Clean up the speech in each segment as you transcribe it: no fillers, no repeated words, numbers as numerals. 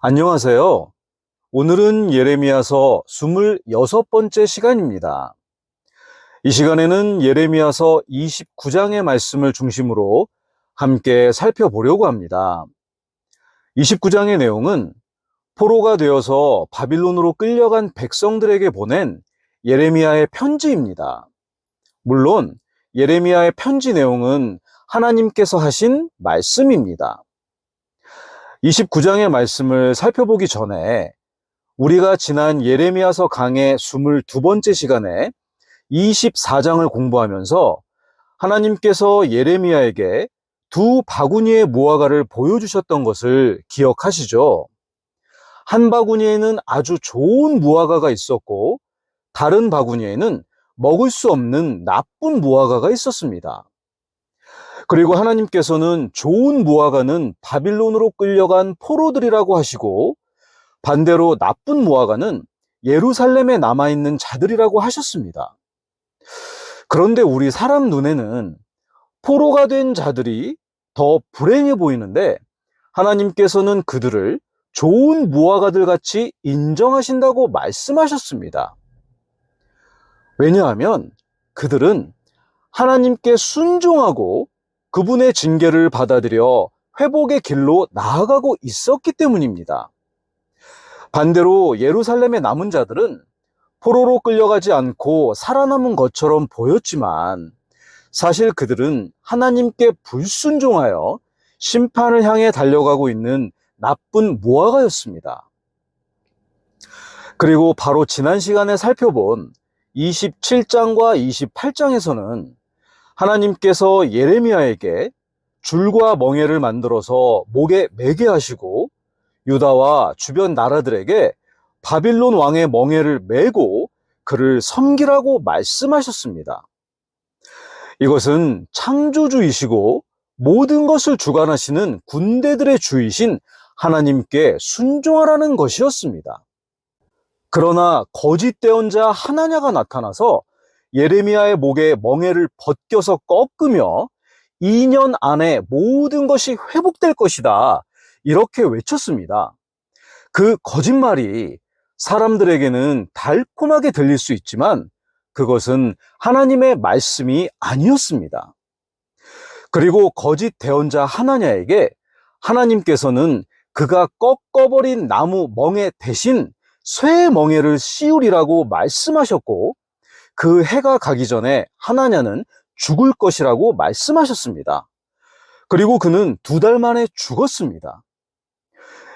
안녕하세요. 오늘은 예레미야서 26번째 시간입니다. 이 시간에는 예레미야서 29장의 말씀을 중심으로 함께 살펴보려고 합니다. 29장의 내용은 포로가 되어서 바빌론으로 끌려간 백성들에게 보낸 예레미야의 편지입니다. 물론 예레미야의 편지 내용은 하나님께서 하신 말씀입니다. 29장의 말씀을 살펴보기 전에 우리가 지난 예레미야서 강의 22번째 시간에 24장을 공부하면서 하나님께서 예레미야에게 두 바구니의 무화과를 보여주셨던 것을 기억하시죠? 한 바구니에는 아주 좋은 무화과가 있었고 다른 바구니에는 먹을 수 없는 나쁜 무화과가 있었습니다. 그리고 하나님께서는 좋은 무화과는 바빌론으로 끌려간 포로들이라고 하시고 반대로 나쁜 무화과는 예루살렘에 남아있는 자들이라고 하셨습니다. 그런데 우리 사람 눈에는 포로가 된 자들이 더 불행해 보이는데 하나님께서는 그들을 좋은 무화과들 같이 인정하신다고 말씀하셨습니다. 왜냐하면 그들은 하나님께 순종하고 그분의 징계를 받아들여 회복의 길로 나아가고 있었기 때문입니다. 반대로 예루살렘의 남은 자들은 포로로 끌려가지 않고 살아남은 것처럼 보였지만 사실 그들은 하나님께 불순종하여 심판을 향해 달려가고 있는 나쁜 무화과였습니다. 그리고 바로 지난 시간에 살펴본 27장과 28장에서는 하나님께서 예레미야에게 줄과 멍에를 만들어서 목에 매게 하시고 유다와 주변 나라들에게 바빌론 왕의 멍에를 메고 그를 섬기라고 말씀하셨습니다. 이것은 창조주이시고 모든 것을 주관하시는 군대들의 주이신 하나님께 순종하라는 것이었습니다. 그러나 거짓 대언자 하나냐가 나타나서 예레미야의 목에 멍에를 벗겨서 꺾으며 2년 안에 모든 것이 회복될 것이다. 이렇게 외쳤습니다. 그 거짓말이 사람들에게는 달콤하게 들릴 수 있지만 그것은 하나님의 말씀이 아니었습니다. 그리고 거짓 대언자 하나냐에게 하나님께서는 그가 꺾어버린 나무 멍에 대신 쇠 멍에를 씌우리라고 말씀하셨고 그 해가 가기 전에 하나냐는 죽을 것이라고 말씀하셨습니다. 그리고 그는 2달 만에 죽었습니다.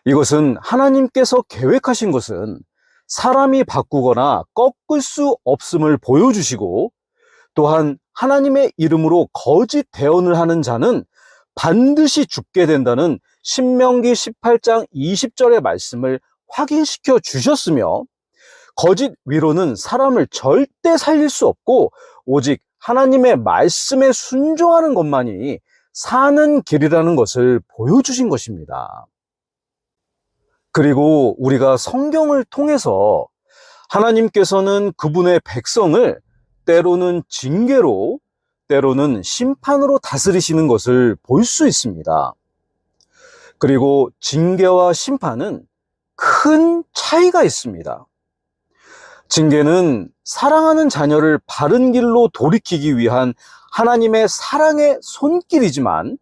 이것은 하나님께서 계획하신 것은 사람이 바꾸거나 꺾을 수 없음을 보여주시고 또한 하나님의 이름으로 거짓 대언을 하는 자는 반드시 죽게 된다는 신명기 18장 20절의 말씀을 확인시켜 주셨으며 거짓 위로는 사람을 절대 살릴 수 없고 오직 하나님의 말씀에 순종하는 것만이 사는 길이라는 것을 보여주신 것입니다. 그리고 우리가 성경을 통해서 하나님께서는 그분의 백성을 때로는 징계로, 때로는 심판으로 다스리시는 것을 볼 수 있습니다. 그리고 징계와 심판은 큰 차이가 있습니다. 징계는 사랑하는 자녀를 바른 길로 돌이키기 위한 하나님의 사랑의 손길이지만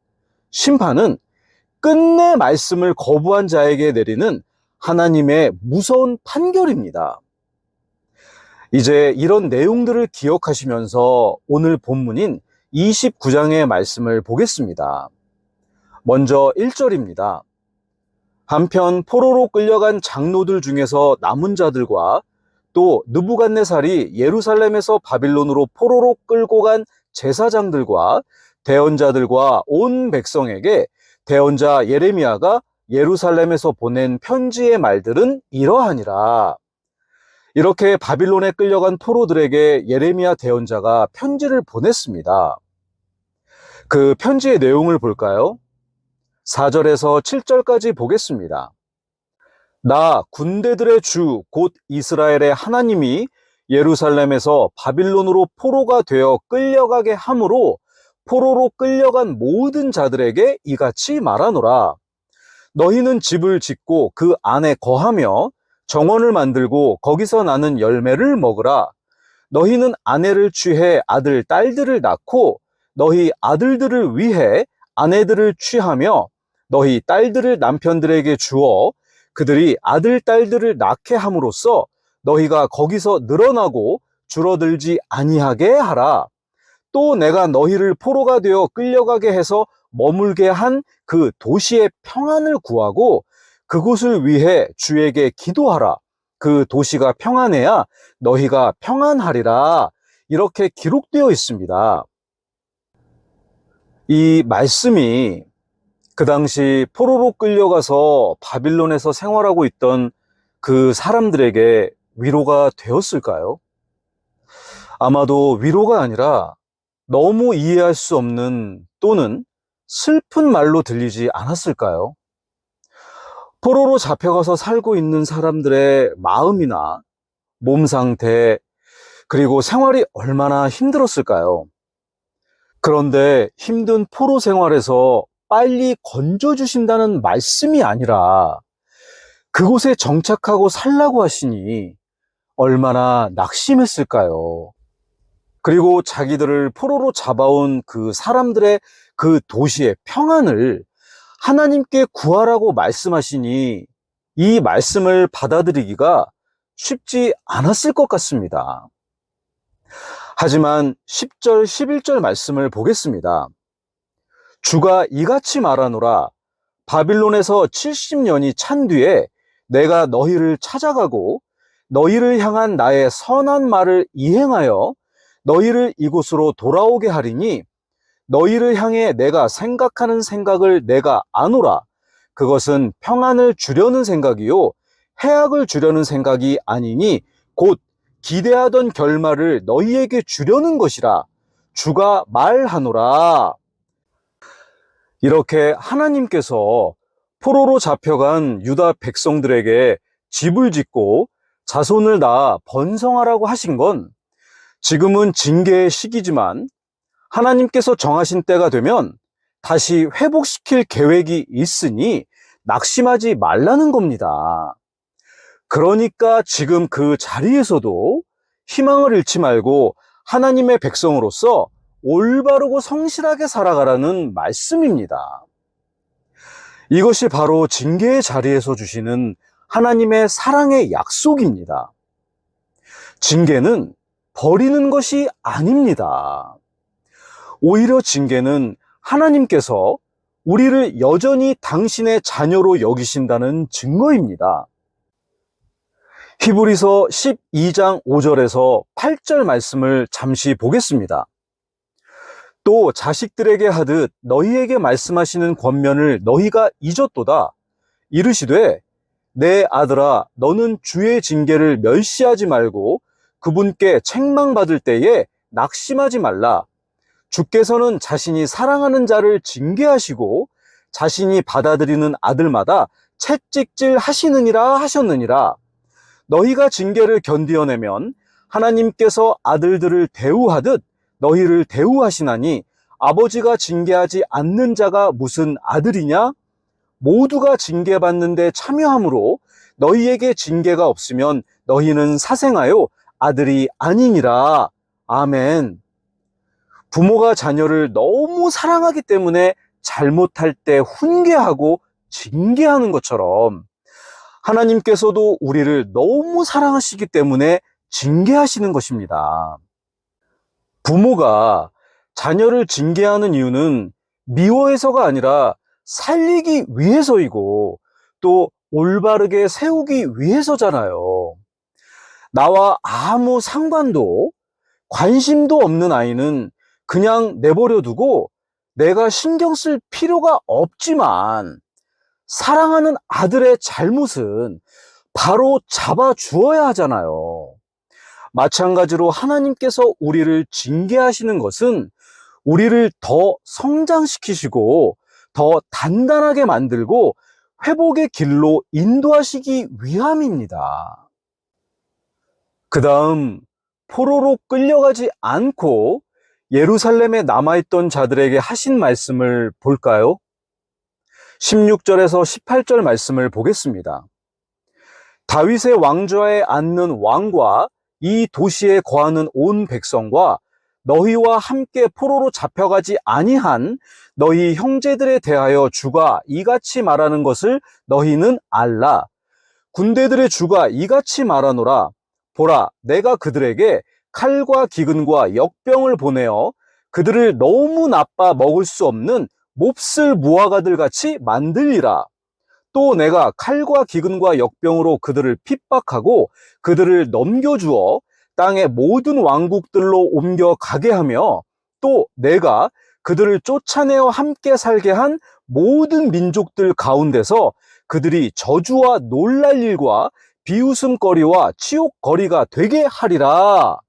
심판은 끝내 말씀을 거부한 자에게 내리는 하나님의 무서운 판결입니다. 이제 이런 내용들을 기억하시면서 오늘 본문인 29장의 말씀을 보겠습니다. 먼저 1절입니다. 한편 포로로 끌려간 장로들 중에서 남은 자들과 또 느부갓네살이 예루살렘에서 바빌론으로 포로로 끌고 간 제사장들과 대언자들과 온 백성에게 대언자 예레미야가 예루살렘에서 보낸 편지의 말들은 이러하니라. 이렇게 바빌론에 끌려간 포로들에게 예레미야 대언자가 편지를 보냈습니다. 그 편지의 내용을 볼까요? 4절에서 7절까지 보겠습니다. 나 군대들의 주 곧 이스라엘의 하나님이 예루살렘에서 바빌론으로 포로가 되어 끌려가게 함으로 포로로 끌려간 모든 자들에게 이같이 말하노라. 너희는 집을 짓고 그 안에 거하며 정원을 만들고 거기서 나는 열매를 먹으라. 너희는 아내를 취해 아들, 딸들을 낳고 너희 아들들을 위해 아내들을 취하며 너희 딸들을 남편들에게 주어 그들이 아들, 딸들을 낳게 함으로써 너희가 거기서 늘어나고 줄어들지 아니하게 하라. 또 내가 너희를 포로가 되어 끌려가게 해서 머물게 한 그 도시의 평안을 구하고 그곳을 위해 주에게 기도하라. 그 도시가 평안해야 너희가 평안하리라. 이렇게 기록되어 있습니다. 이 말씀이 그 당시 포로로 끌려가서 바빌론에서 생활하고 있던 그 사람들에게 위로가 되었을까요? 아마도 위로가 아니라 너무 이해할 수 없는 또는 슬픈 말로 들리지 않았을까요? 포로로 잡혀가서 살고 있는 사람들의 마음이나 몸 상태, 그리고 생활이 얼마나 힘들었을까요? 그런데 힘든 포로 생활에서 빨리 건져주신다는 말씀이 아니라 그곳에 정착하고 살라고 하시니 얼마나 낙심했을까요? 그리고 자기들을 포로로 잡아온 그 사람들의 그 도시의 평안을 하나님께 구하라고 말씀하시니 이 말씀을 받아들이기가 쉽지 않았을 것 같습니다. 하지만 10절, 11절 말씀을 보겠습니다. 주가 이같이 말하노라. 바빌론에서 70년이 찬 뒤에 내가 너희를 찾아가고 너희를 향한 나의 선한 말을 이행하여 너희를 이곳으로 돌아오게 하리니 너희를 향해 내가 생각하는 생각을 내가 아노라. 그것은 평안을 주려는 생각이요 해악을 주려는 생각이 아니니 곧 기대하던 결말을 너희에게 주려는 것이라. 주가 말하노라. 이렇게 하나님께서 포로로 잡혀간 유다 백성들에게 집을 짓고 자손을 낳아 번성하라고 하신 건 지금은 징계의 시기지만 하나님께서 정하신 때가 되면 다시 회복시킬 계획이 있으니 낙심하지 말라는 겁니다. 그러니까 지금 그 자리에서도 희망을 잃지 말고 하나님의 백성으로서 올바르고 성실하게 살아가라는 말씀입니다. 이것이 바로 징계의 자리에서 주시는 하나님의 사랑의 약속입니다. 징계는 버리는 것이 아닙니다. 오히려 징계는 하나님께서 우리를 여전히 당신의 자녀로 여기신다는 증거입니다. 히브리서 12장 5절에서 8절 말씀을 잠시 보겠습니다. 또 자식들에게 하듯 너희에게 말씀하시는 권면을 너희가 잊었도다. 이르시되 내 아들아 너는 주의 징계를 멸시하지 말고 그분께 책망받을 때에 낙심하지 말라. 주께서는 자신이 사랑하는 자를 징계하시고 자신이 받아들이는 아들마다 채찍질 하시느니라 하셨느니라. 너희가 징계를 견디어내면 하나님께서 아들들을 대우하듯 너희를 대우하시나니 아버지가 징계하지 않는 자가 무슨 아들이냐? 모두가 징계받는데 참여함으로 너희에게 징계가 없으면 너희는 사생하여 아들이 아니니라. 아멘. 부모가 자녀를 너무 사랑하기 때문에 잘못할 때 훈계하고 징계하는 것처럼 하나님께서도 우리를 너무 사랑하시기 때문에 징계하시는 것입니다. 부모가 자녀를 징계하는 이유는 미워해서가 아니라 살리기 위해서이고 또 올바르게 세우기 위해서잖아요. 나와 아무 상관도 관심도 없는 아이는 그냥 내버려 두고 내가 신경 쓸 필요가 없지만 사랑하는 아들의 잘못은 바로 잡아 주어야 하잖아요. 마찬가지로 하나님께서 우리를 징계하시는 것은 우리를 더 성장시키시고 더 단단하게 만들고 회복의 길로 인도하시기 위함입니다. 그 다음 포로로 끌려가지 않고 예루살렘에 남아있던 자들에게 하신 말씀을 볼까요? 16절에서 18절 말씀을 보겠습니다. 다윗의 왕좌에 앉는 왕과 이 도시에 거하는 온 백성과 너희와 함께 포로로 잡혀가지 아니한 너희 형제들에 대하여 주가 이같이 말하는 것을 너희는 알라. 군대들의 주가 이같이 말하노라. 보라, 내가 그들에게 칼과 기근과 역병을 보내어 그들을 너무 나빠 먹을 수 없는 몹쓸 무화과들 같이 만들리라. 또 내가 칼과 기근과 역병으로 그들을 핍박하고 그들을 넘겨주어 땅의 모든 왕국들로 옮겨가게 하며 또 내가 그들을 쫓아내어 함께 살게 한 모든 민족들 가운데서 그들이 저주와 놀랄 일과 비웃음거리와 치욕거리가 되게 하리라.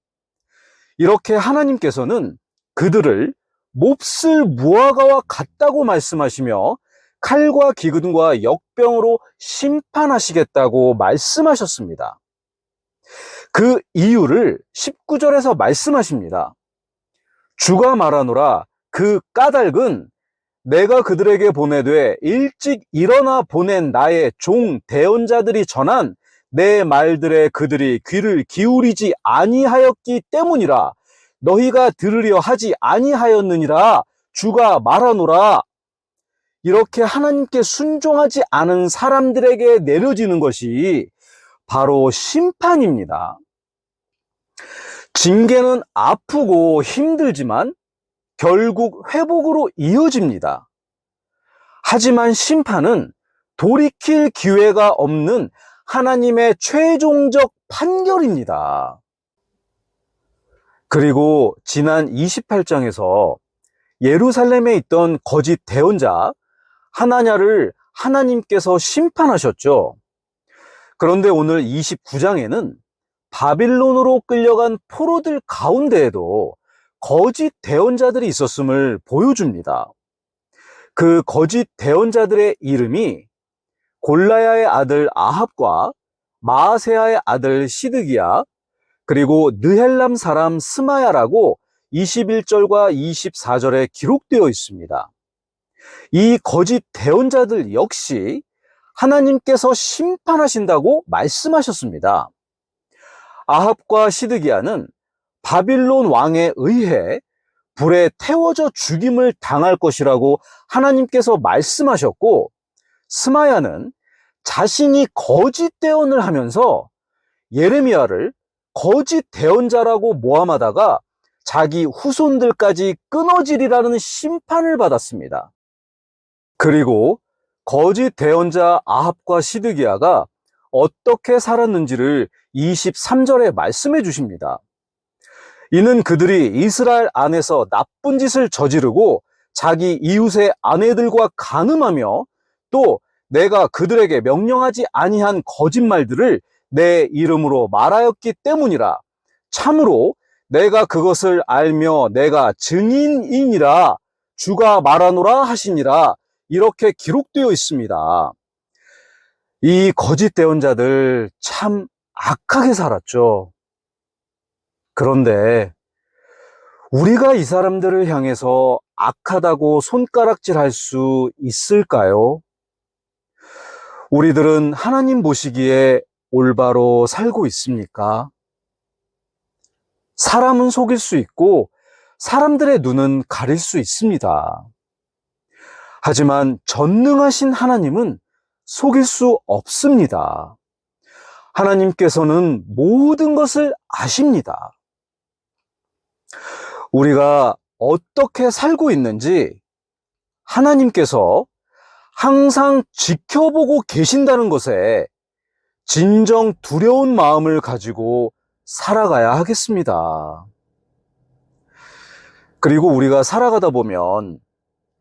이렇게 하나님께서는 그들을 몹쓸 무화과와 같다고 말씀하시며 칼과 기근과 역병으로 심판하시겠다고 말씀하셨습니다. 그 이유를 19절에서 말씀하십니다. 주가 말하노라. 그 까닭은 내가 그들에게 보내되 일찍 일어나 보낸 나의 종 대언자들이 전한 내 말들에 그들이 귀를 기울이지 아니하였기 때문이라. 너희가 들으려 하지 아니하였느니라. 주가 말하노라. 이렇게 하나님께 순종하지 않은 사람들에게 내려지는 것이 바로 심판입니다. 징계는 아프고 힘들지만 결국 회복으로 이어집니다. 하지만 심판은 돌이킬 기회가 없는 하나님의 최종적 판결입니다. 그리고 지난 28장에서 예루살렘에 있던 거짓 대언자 하나냐를 하나님께서 심판하셨죠. 그런데 오늘 29장에는 바빌론으로 끌려간 포로들 가운데에도 거짓 대언자들이 있었음을 보여줍니다. 그 거짓 대언자들의 이름이 골라야의 아들 아합과 마아세야의 아들 시드기야, 그리고 느헬람 사람 스마야라고 21절과 24절에 기록되어 있습니다. 이 거짓 대언자들 역시 하나님께서 심판하신다고 말씀하셨습니다. 아합과 시드기야는 바빌론 왕에 의해 불에 태워져 죽임을 당할 것이라고 하나님께서 말씀하셨고, 스마야는 자신이 거짓 대언을 하면서 예레미야를 거짓 대언자라고 모함하다가 자기 후손들까지 끊어지리라는 심판을 받았습니다. 그리고 거짓 대언자 아합과 시드기야가 어떻게 살았는지를 23절에 말씀해 주십니다. 이는 그들이 이스라엘 안에서 나쁜 짓을 저지르고 자기 이웃의 아내들과 간음하며 또 내가 그들에게 명령하지 아니한 거짓말들을 내 이름으로 말하였기 때문이라. 참으로 내가 그것을 알며 내가 증인이니라. 주가 말하노라 하시니라. 이렇게 기록되어 있습니다. 이 거짓 대언자들 참 악하게 살았죠. 그런데 우리가 이 사람들을 향해서 악하다고 손가락질할 수 있을까요? 우리들은 하나님 보시기에 올바로 살고 있습니까? 사람은 속일 수 있고 사람들의 눈은 가릴 수 있습니다. 하지만 전능하신 하나님은 속일 수 없습니다. 하나님께서는 모든 것을 아십니다. 우리가 어떻게 살고 있는지 하나님께서 항상 지켜보고 계신다는 것에 진정 두려운 마음을 가지고 살아가야 하겠습니다. 그리고 우리가 살아가다 보면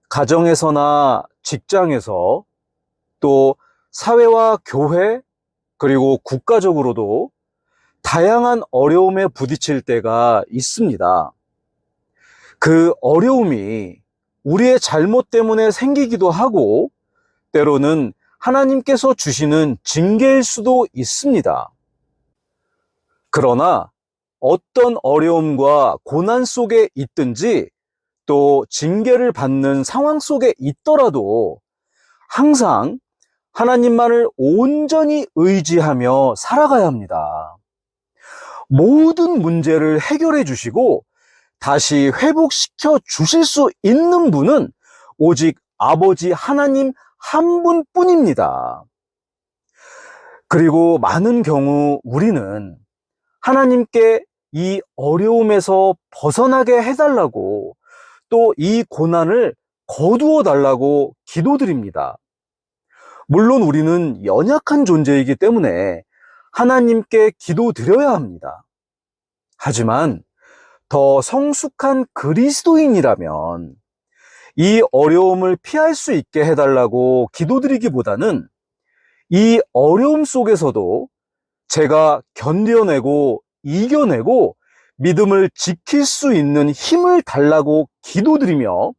가정에서나 직장에서 또 사회와 교회 그리고 국가적으로도 다양한 어려움에 부딪힐 때가 있습니다. 그 어려움이 우리의 잘못 때문에 생기기도 하고 때로는 하나님께서 주시는 징계일 수도 있습니다. 그러나 어떤 어려움과 고난 속에 있든지 또 징계를 받는 상황 속에 있더라도 항상 하나님만을 온전히 의지하며 살아가야 합니다. 모든 문제를 해결해 주시고 다시 회복시켜 주실 수 있는 분은 오직 아버지 하나님 한 분뿐입니다. 그리고 많은 경우 우리는 하나님께 이 어려움에서 벗어나게 해달라고 또 이 고난을 거두어 달라고 기도드립니다. 물론 우리는 연약한 존재이기 때문에 하나님께 기도드려야 합니다. 하지만 더 성숙한 그리스도인이라면 이 어려움을 피할 수 있게 해달라고 기도드리기보다는 이 어려움 속에서도 제가 견뎌내고 이겨내고 믿음을 지킬 수 있는 힘을 달라고 기도드리며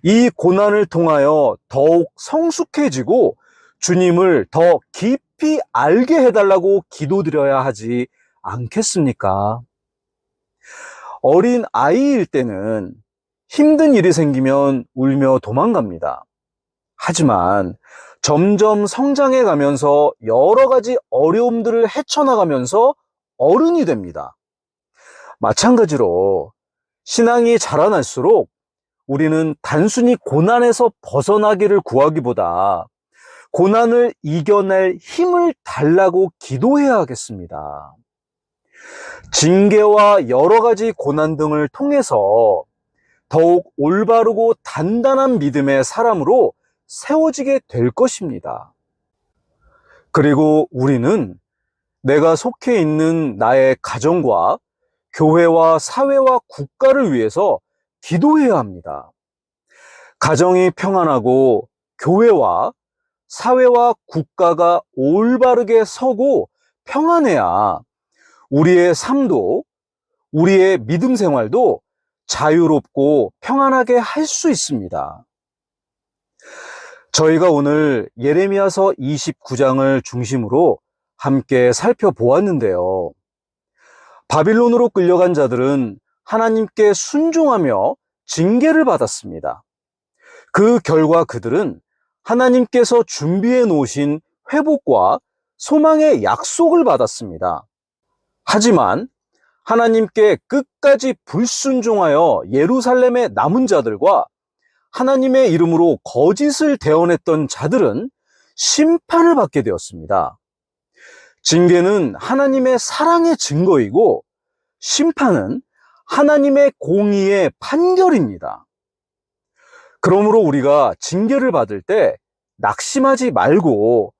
이 고난을 통하여 더욱 성숙해지고 주님을 더 깊이 알게 해달라고 기도드려야 하지 않겠습니까? 어린 아이일 때는 힘든 일이 생기면 울며 도망갑니다. 하지만 점점 성장해 가면서 여러 가지 어려움들을 헤쳐나가면서 어른이 됩니다. 마찬가지로 신앙이 자라날수록 우리는 단순히 고난에서 벗어나기를 구하기보다 고난을 이겨낼 힘을 달라고 기도해야 하겠습니다. 징계와 여러 가지 고난 등을 통해서 더욱 올바르고 단단한 믿음의 사람으로 세워지게 될 것입니다. 그리고 우리는 내가 속해 있는 나의 가정과 교회와 사회와 국가를 위해서 기도해야 합니다. 가정이 평안하고 교회와 사회와 국가가 올바르게 서고 평안해야 우리의 삶도 우리의 믿음 생활도 자유롭고 평안하게 할 수 있습니다. 저희가 오늘 예레미야서 29장을 중심으로 함께 살펴보았는데요. 바빌론으로 끌려간 자들은 하나님께 순종하며 징계를 받았습니다. 그 결과 그들은 하나님께서 준비해 놓으신 회복과 소망의 약속을 받았습니다. 하지만 하나님께 끝까지 불순종하여 예루살렘에 남은 자들과 하나님의 이름으로 거짓을 대언했던 자들은 심판을 받게 되었습니다. 징계는 하나님의 사랑의 증거이고 심판은 하나님의 공의의 판결입니다. 그러므로 우리가 징계를 받을 때 낙심하지 말고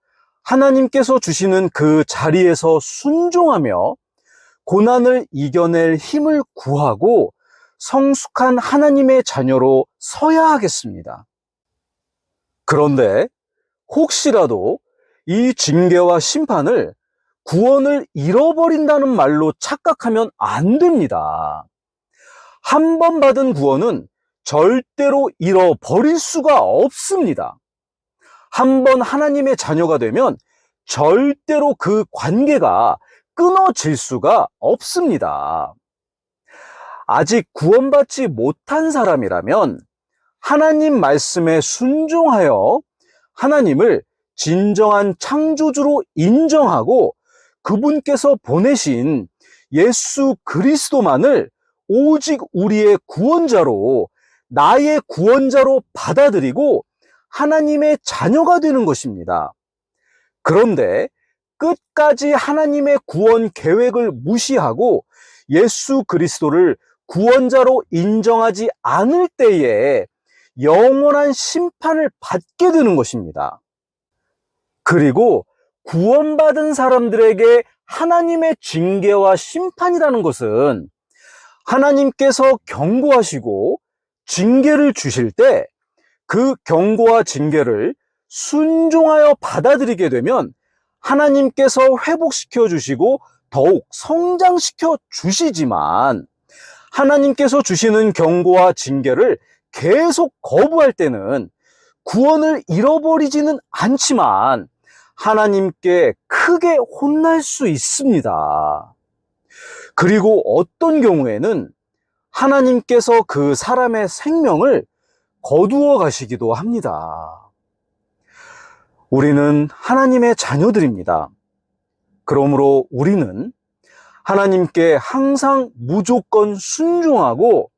하나님께서 주시는 그 자리에서 순종하며 고난을 이겨낼 힘을 구하고 성숙한 하나님의 자녀로 서야 하겠습니다. 그런데 혹시라도 이 징계와 심판을 구원을 잃어버린다는 말로 착각하면 안 됩니다. 한 번 받은 구원은 절대로 잃어버릴 수가 없습니다. 한 번 하나님의 자녀가 되면 절대로 그 관계가 끊어질 수가 없습니다. 아직 구원받지 못한 사람이라면 하나님 말씀에 순종하여 하나님을 진정한 창조주로 인정하고 그분께서 보내신 예수 그리스도만을 오직 우리의 구원자로, 나의 구원자로 받아들이고 하나님의 자녀가 되는 것입니다. 그런데 끝까지 하나님의 구원 계획을 무시하고 예수 그리스도를 구원자로 인정하지 않을 때에 영원한 심판을 받게 되는 것입니다. 그리고 구원받은 사람들에게 하나님의 징계와 심판이라는 것은 하나님께서 경고하시고 징계를 주실 때 그 경고와 징계를 순종하여 받아들이게 되면 하나님께서 회복시켜 주시고 더욱 성장시켜 주시지만 하나님께서 주시는 경고와 징계를 계속 거부할 때는 구원을 잃어버리지는 않지만 하나님께 크게 혼날 수 있습니다. 그리고 어떤 경우에는 하나님께서 그 사람의 생명을 거두어 가시기도 합니다. 우리는 하나님의 자녀들입니다. 그러므로 우리는 하나님께 항상 무조건 순종하고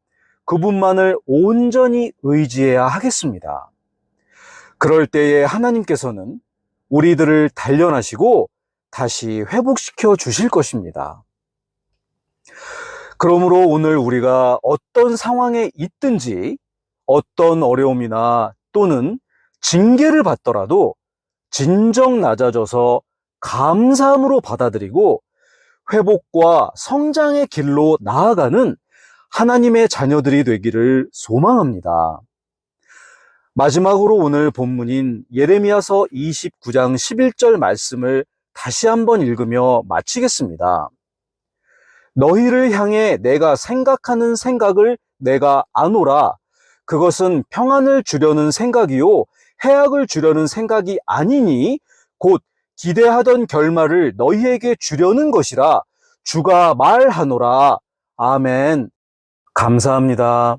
그분만을 온전히 의지해야 하겠습니다. 그럴 때에 하나님께서는 우리들을 단련하시고 다시 회복시켜 주실 것입니다. 그러므로 오늘 우리가 어떤 상황에 있든지 어떤 어려움이나 또는 징계를 받더라도 진정 낮아져서 감사함으로 받아들이고 회복과 성장의 길로 나아가는 하나님의 자녀들이 되기를 소망합니다. 마지막으로 오늘 본문인 예레미야서 29장 11절 말씀을 다시 한번 읽으며 마치겠습니다. 너희를 향해 내가 생각하는 생각을 내가 아노라. 그것은 평안을 주려는 생각이요 해악을 주려는 생각이 아니니 곧 기대하던 결말을 너희에게 주려는 것이라 주가 말하노라. 아멘. 감사합니다.